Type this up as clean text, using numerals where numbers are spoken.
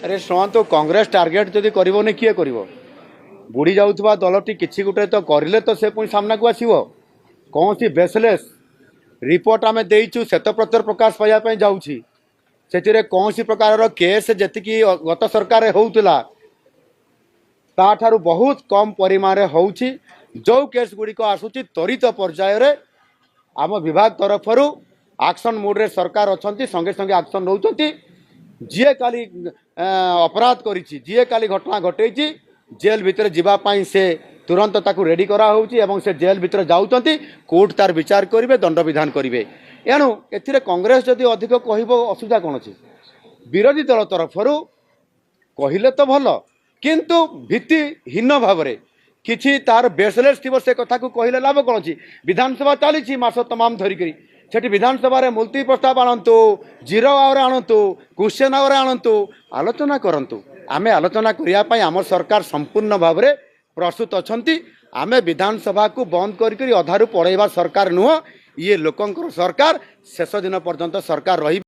अरे शुणु कांग्रेस टार्गेट जदि करनी किए कर बुड़ी जाऊा दलटी किसी गोटे तो करें तो से पुणी सामना को आसो कौन सी बेसलेस रिपोर्ट आम देचु श्वेत पत्र प्रकाश पाइबापी जाऊँगी से कौन सी प्रकार केस जी गत सरकार होता ताठारु बहुत कम परिमाण होउछि जो केस गुड़िक आसूची त्वरित पर्यायर आम विभाग तरफ एक्शन मोड्रे सरकार अच्छा संगे संगे एक्शन नौ जी काली अपराध करिछि जी काली घटना घटे जेल भितर जीवाई से तुरंत ताकू रेडी करा होउछि एवं से जेल भितर जाउछंती कोर्ट तार विचार करिवे दंड विधान करिवे एणु एथिरे कांग्रेस जदि अधिक कहबो असुविधा कौन अछि विरोधी दल तरफ कहले तो भल किंतु भित्तिहीन भाव किछि तार बेसलेस थी से कथा को कहले लाभ कौन अच्छी विधानसभा चली मास तमाम धरिकी सेठी विधानसभा मुलतवी प्रस्ताव आणतु जीरो आवर आणतु क्वेश्चन आवर आणतु आलोचना करंतु आमे आलोचना करने आम सरकार संपूर्ण भाव में प्रस्तुत अच्छा आमे विधानसभा को बंद करी अधारू पढ़ेवा सरकार नुह ये लोकंकर सरकार शेष दिन पर्यंत सरकार रही।